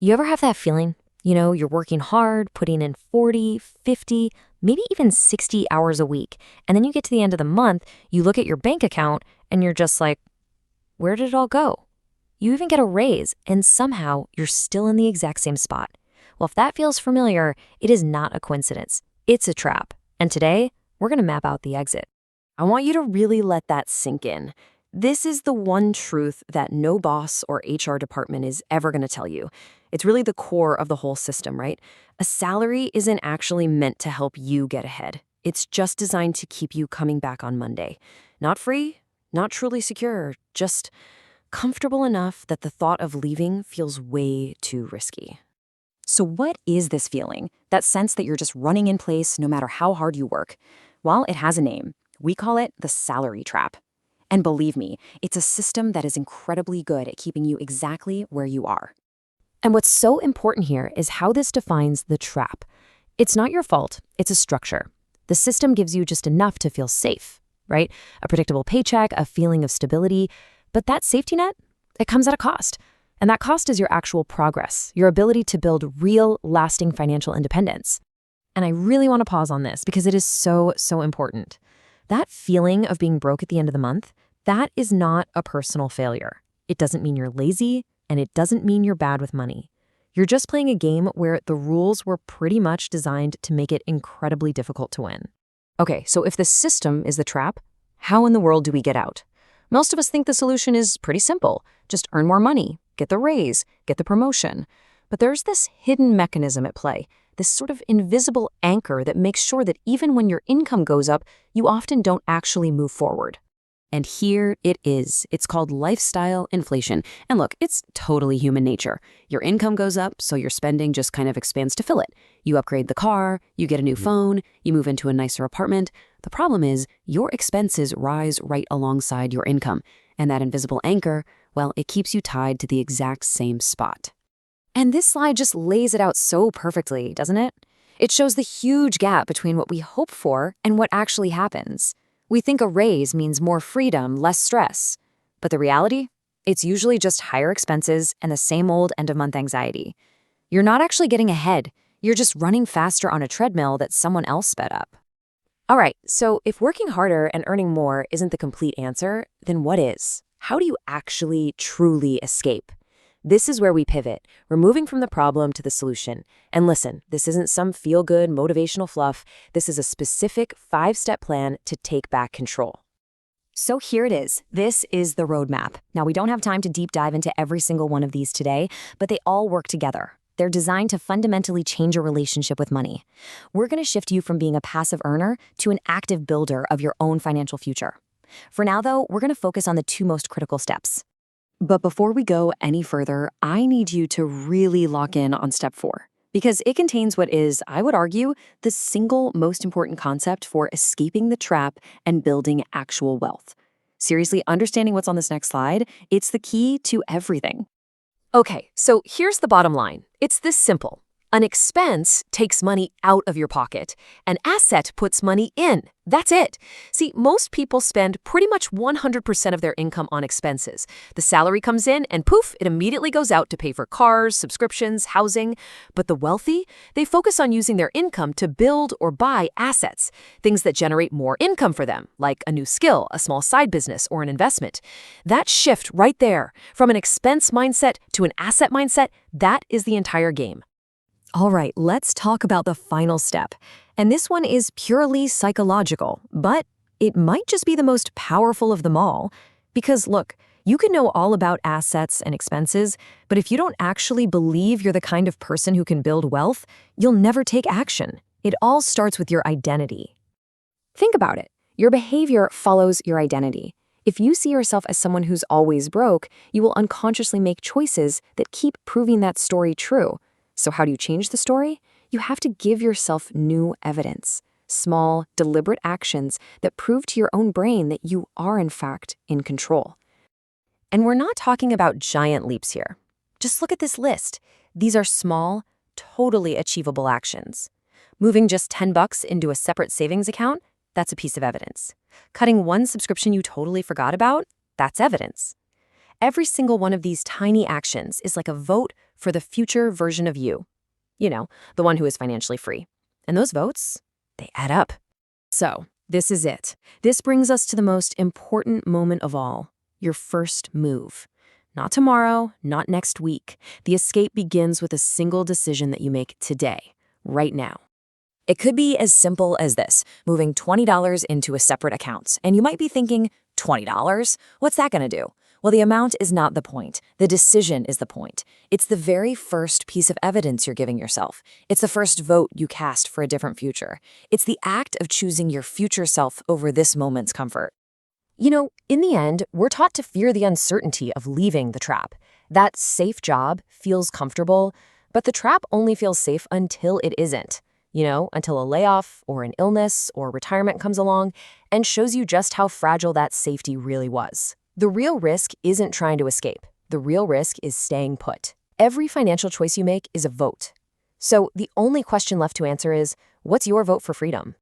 You ever have that feeling? You're working hard, putting in 40, 50, maybe even 60 hours a week. And then you get to the end of the month, you look at your bank account, and you're just like, where did it all go? You even get a raise, and somehow you're still in the exact same spot. Well, if that feels familiar, it is not a coincidence. It's a trap. And today, we're going to map out the exit. I want you to really let that sink in. This is the one truth that no boss or HR department is ever going to tell you. It's really the core of the whole system, right? A salary isn't actually meant to help you get ahead. It's just designed to keep you coming back on Monday. Not free, not truly secure, just comfortable enough that the thought of leaving feels way too risky. So what is this feeling? That sense that you're just running in place no matter how hard you work? Well, it has a name. We call it the salary trap. And believe me, it's a system that is incredibly good at keeping you exactly where you are. And what's so important here is how this defines the trap. It's not your fault, it's a structure. The system gives you just enough to feel safe, right? A predictable paycheck, a feeling of stability. But that safety net, it comes at a cost. And that cost is your actual progress, your ability to build real, lasting financial independence. And I really want to pause on this because it is so, so important. That feeling of being broke at the end of the month, that is not a personal failure. It doesn't mean you're lazy, and it doesn't mean you're bad with money. You're just playing a game where the rules were pretty much designed to make it incredibly difficult to win. Okay, so if the system is the trap, how in the world do we get out? Most of us think the solution is pretty simple. Just earn more money, get the raise, get the promotion. But there's this hidden mechanism at play, this sort of invisible anchor that makes sure that even when your income goes up, you often don't actually move forward. And here it is. It's called lifestyle inflation. And look, it's totally human nature. Your income goes up, so your spending just kind of expands to fill it. You upgrade the car, you get a new phone, you move into a nicer apartment. The problem is your expenses rise right alongside your income. And that invisible anchor, well, it keeps you tied to the exact same spot. And this slide just lays it out so perfectly, doesn't it? It shows the huge gap between what we hope for and what actually happens. We think a raise means more freedom, less stress. But the reality? It's usually just higher expenses and the same old end-of-month anxiety. You're not actually getting ahead. You're just running faster on a treadmill that someone else sped up. All right, so if working harder and earning more isn't the complete answer, then what is? How do you actually, truly escape? This is where we pivot. We're moving from the problem to the solution. And listen, this isn't some feel-good motivational fluff. This is a specific 5-step plan to take back control. So here it is. This is the roadmap. Now, we don't have time to deep dive into every single one of these today, but they all work together. They're designed to fundamentally change your relationship with money. We're going to shift you from being a passive earner to an active builder of your own financial future. For now, though, we're going to focus on the 2 most critical steps. But before we go any further, I need you to really lock in on step 4, because it contains what is, I would argue, the single most important concept for escaping the trap and building actual wealth. Seriously, understanding what's on this next slide, it's the key to everything. Okay, so here's the bottom line. It's this simple. An expense takes money out of your pocket. An asset puts money in. That's it. See, most people spend pretty much 100% of their income on expenses. The salary comes in and poof, it immediately goes out to pay for cars, subscriptions, housing. But the wealthy, they focus on using their income to build or buy assets, things that generate more income for them, like a new skill, a small side business, or an investment. That shift right there, from an expense mindset to an asset mindset, that is the entire game. All right, let's talk about the final step. And this one is purely psychological, but it might just be the most powerful of them all. Because look, you can know all about assets and expenses, but if you don't actually believe you're the kind of person who can build wealth, you'll never take action. It all starts with your identity. Think about it. Your behavior follows your identity. If you see yourself as someone who's always broke, you will unconsciously make choices that keep proving that story true. So how do you change the story? You have to give yourself new evidence, small, deliberate actions that prove to your own brain that you are, in fact, in control. And we're not talking about giant leaps here. Just look at this list. These are small, totally achievable actions. Moving just $10 into a separate savings account, that's a piece of evidence. Cutting one subscription you totally forgot about, that's evidence. Every single one of these tiny actions is like a vote for the future version of you. You know, the one who is financially free. And those votes, they add up. So, this is it. This brings us to the most important moment of all, your first move. Not tomorrow, not next week. The escape begins with a single decision that you make today, right now. It could be as simple as this, moving $20 into a separate account. And you might be thinking, $20? What's that going to do? Well, the amount is not the point. The decision is the point. It's the very first piece of evidence you're giving yourself. It's the first vote you cast for a different future. It's the act of choosing your future self over this moment's comfort. You know, in the end, we're taught to fear the uncertainty of leaving the trap. That safe job feels comfortable, but the trap only feels safe until it isn't. You know, until a layoff or an illness or retirement comes along and shows you just how fragile that safety really was. The real risk isn't trying to escape. The real risk is staying put. Every financial choice you make is a vote. So the only question left to answer is, what's your vote for freedom?